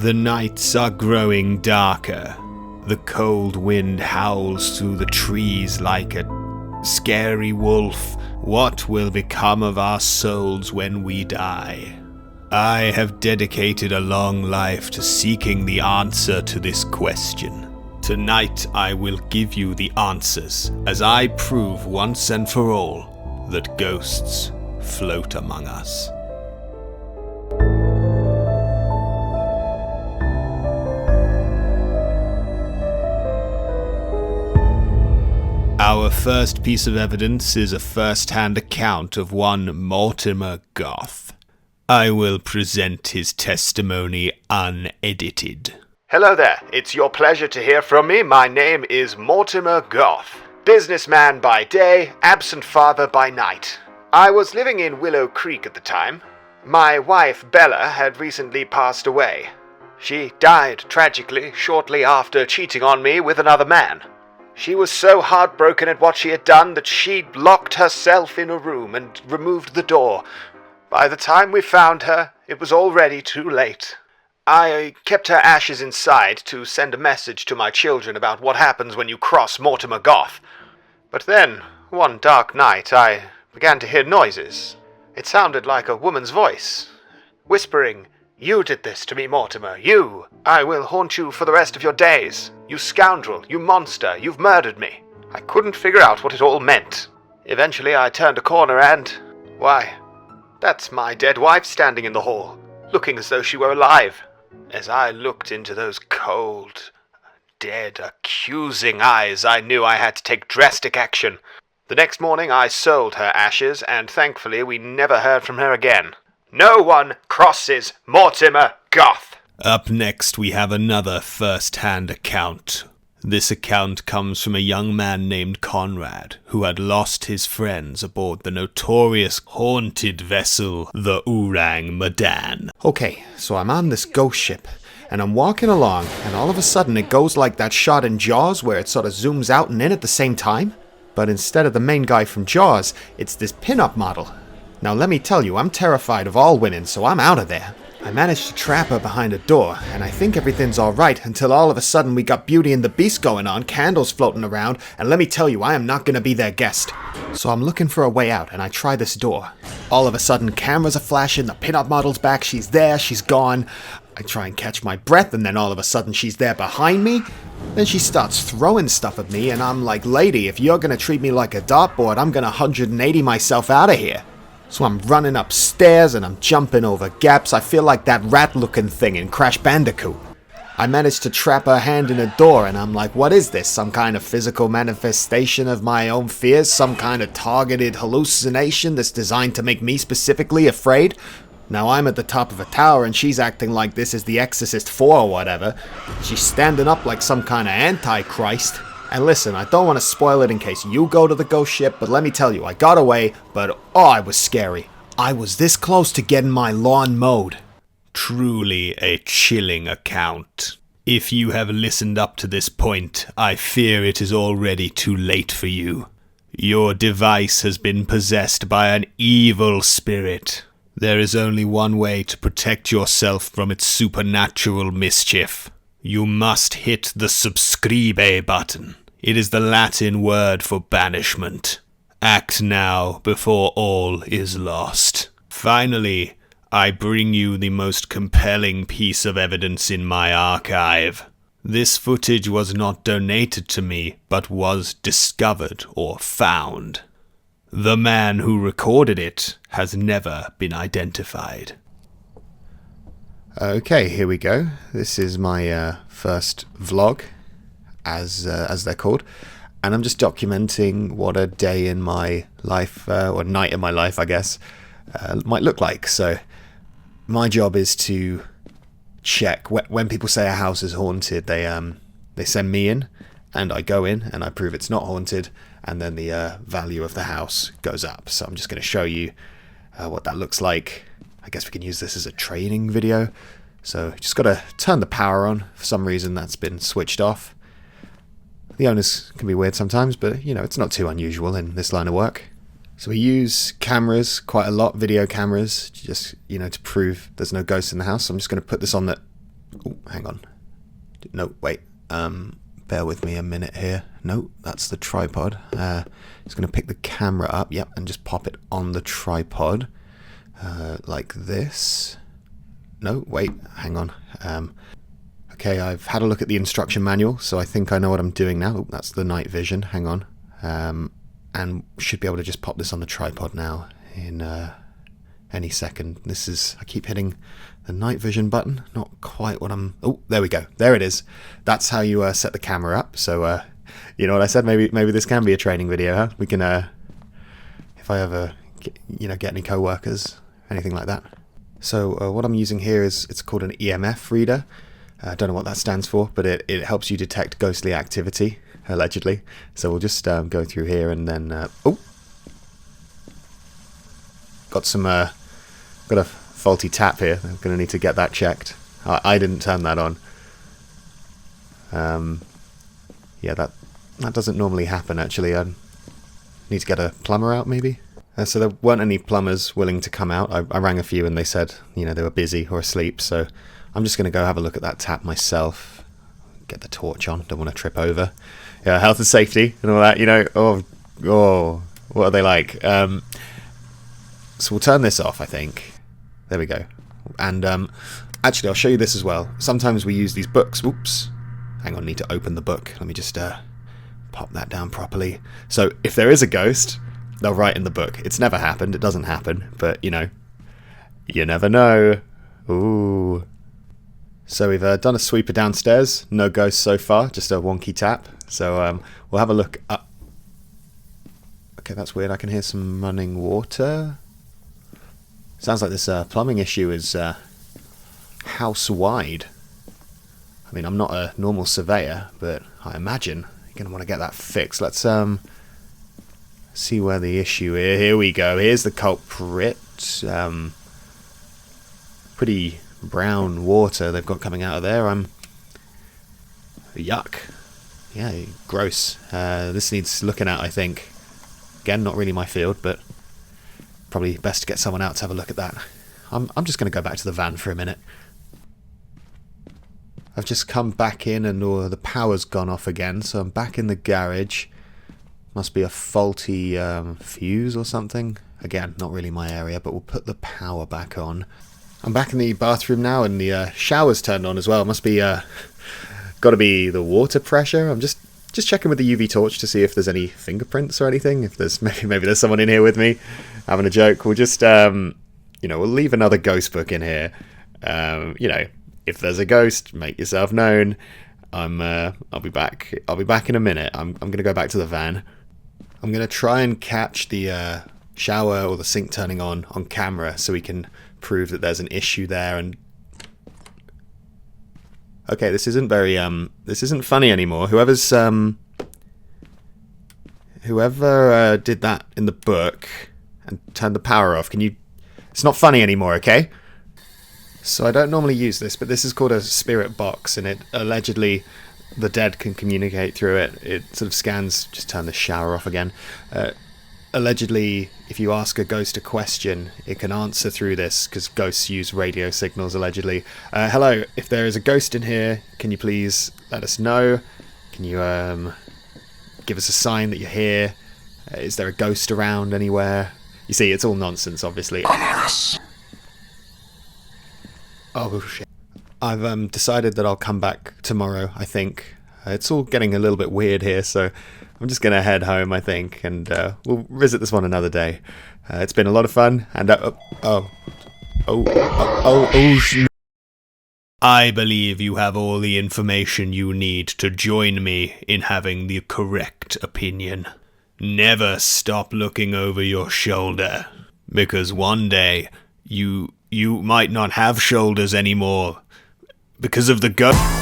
The nights are growing darker. The cold wind howls through the trees like a scary wolf. What will become of our souls when we die? I have dedicated a long life to seeking the answer to this question. Tonight I will give you the answers, as I prove once and for all that ghosts float among us. Our first piece of evidence is a first-hand account of one Mortimer Goth. I will present his testimony unedited. Hello there, it's your pleasure to hear from me. My name is Mortimer Goth. Businessman by day, absent father by night. I was living in Willow Creek at the time. My wife, Bella, had recently passed away. She died tragically shortly after cheating on me with another man. She was so heartbroken at what she had done that she'd locked herself in a room and removed the door. By the time we found her, it was already too late. I kept her ashes inside to send a message to my children about what happens when you cross Mortimer Goth. But then, one dark night, I began to hear noises. It sounded like a woman's voice, whispering, "You did this to me, Mortimer. You! I will haunt you for the rest of your days. You scoundrel, you monster, you've murdered me." I couldn't figure out what it all meant. Eventually I turned a corner and, why, that's my dead wife standing in the hall, looking as though she were alive. As I looked into those cold, dead, accusing eyes, I knew I had to take drastic action. The next morning I sold her ashes, and thankfully we never heard from her again. No one crosses Mortimer Goth. Up next we have another first-hand account. This account comes from a young man named Conrad, who had lost his friends aboard the notorious haunted vessel, the Orang Medan. Okay, so I'm on this ghost ship, and I'm walking along, and all of a sudden it goes like that shot in Jaws where it sort of zooms out and in at the same time. But instead of the main guy from Jaws, it's this pin-up model. Now let me tell you, I'm terrified of all women, so I'm out of there. I managed to trap her behind a door, and I think everything's alright until all of a sudden we got Beauty and the Beast going on, candles floating around, and let me tell you, I am not gonna be their guest. So I'm looking for a way out, and I try this door. All of a sudden, cameras are flashing, the pin-up model's back, she's there, she's gone. I try and catch my breath, and then all of a sudden she's there behind me. Then she starts throwing stuff at me, and I'm like, lady, if you're gonna treat me like a dartboard, I'm gonna 180 myself out of here. So I'm running upstairs and I'm jumping over gaps. I feel like that rat-looking thing in Crash Bandicoot. I managed to trap her hand in a door and I'm like, what is this? Some kind of physical manifestation of my own fears? Some kind of targeted hallucination that's designed to make me specifically afraid? Now I'm at the top of a tower and she's acting like this is The Exorcist 4 or whatever. She's standing up like some kind of antichrist. And listen, I don't want to spoil it in case you go to the ghost ship, but let me tell you, I got away, but oh, it was scary. I was this close to getting my lawn mowed. Truly a chilling account. If you have listened up to this point, I fear it is already too late for you. Your device has been possessed by an evil spirit. There is only one way to protect yourself from its supernatural mischief. You must hit the subscribe button. It is the Latin word for banishment. Act now before all is lost. Finally, I bring you the most compelling piece of evidence in my archive. This footage was not donated to me, but was discovered or found. The man who recorded it has never been identified. Okay, here we go. This is my first vlog, as they're called, and I'm just documenting what a day in my life, or night in my life, I guess, might look like. So my job is to check when people say a house is haunted. They send me in, and I go in and I prove it's not haunted, and then the value of the house goes up. So I'm just going to show you what that looks like. I guess we can use this as a training video. So just got to turn the power on. For some reason that's been switched off. The owners can be weird sometimes, but you know, it's not too unusual in this line of work. So we use cameras quite a lot, video cameras, just, you know, to prove there's no ghosts in the house. So I'm just going to put this on the Oh, hang on. No, wait. Bear with me a minute here. No, that's the tripod. Just going to pick the camera up, yep, and just pop it on the tripod. Like this. No, wait, hang on. Okay, I've had a look at the instruction manual, so I think I know what I'm doing now. Oh, that's the night vision, hang on. And should be able to just pop this on the tripod now in any second. This is, I keep hitting the night vision button, not quite what I'm, oh, there we go, there it is. That's how you set the camera up. So, you know what I said, maybe this can be a training video, huh? We can, if I ever, get any co-workers, anything like that. So what I'm using here is, it's called an EMF reader. I don't know what that stands for, but it helps you detect ghostly activity, allegedly. So we'll just go through here and then, oh! Got a faulty tap here. I'm going to need to get that checked. I didn't turn that on. Yeah, that doesn't normally happen, actually. I need to get a plumber out, maybe? So there weren't any plumbers willing to come out. I rang a few and they said, they were busy or asleep, so I'm just going to go have a look at that tap myself. Get the torch on, don't want to trip over. Yeah, health and safety and all that, oh, what are they like? So we'll turn this off, I think. There we go. And actually, I'll show you this as well. Sometimes we use these books. Oops. Hang on, I need to open the book. Let me just pop that down properly. So if there is a ghost, they'll write in the book. It's never happened. It doesn't happen. But, you never know. Ooh. So we've done a sweeper downstairs. No ghosts so far. Just a wonky tap. So we'll have a look up. Okay, that's weird. I can hear some running water. Sounds like this plumbing issue is house-wide. I mean, I'm not a normal surveyor, but I imagine you're going to want to get that fixed. Let's see where the issue is. Here we go. Here's the culprit. Pretty brown water they've got coming out of there. Yuck. Yeah, gross. This needs looking at, I think. Again, not really my field, but probably best to get someone out to have a look at that. I'm just going to go back to the van for a minute. I've just come back in and the power's gone off again, so I'm back in the garage. Must be a faulty fuse or something. Again, not really my area, but we'll put the power back on. I'm back in the bathroom now, and the shower's turned on as well. Must be got to be the water pressure. I'm just checking with the UV torch to see if there's any fingerprints or anything. If there's maybe there's someone in here with me having a joke. We'll just we'll leave another ghost book in here. If there's a ghost, make yourself known. I'll be back. I'll be back in a minute. I'm gonna go back to the van. I'm gonna try and catch the shower or the sink turning on camera so we can prove that there's an issue there. And okay, this isn't very this isn't funny anymore. Whoever did that in the book and turned the power off, can you? It's not funny anymore, okay? So I don't normally use this, but this is called a spirit box, and it allegedly the dead can communicate through it. It sort of scans. Just turn the shower off again. Allegedly, if you ask a ghost a question, it can answer through this, because ghosts use radio signals, allegedly. Hello, if there is a ghost in here, can you please let us know? Can you give us a sign that you're here? Is there a ghost around anywhere? You see, it's all nonsense, obviously. Oh, shit. I've decided that I'll come back tomorrow, I think. It's all getting a little bit weird here, so I'm just going to head home, I think, and we'll visit this one another day. It's been a lot of fun, and I believe you have all the information you need to join me in having the correct opinion. Never stop looking over your shoulder, because one day you might not have shoulders anymore because of the ghost.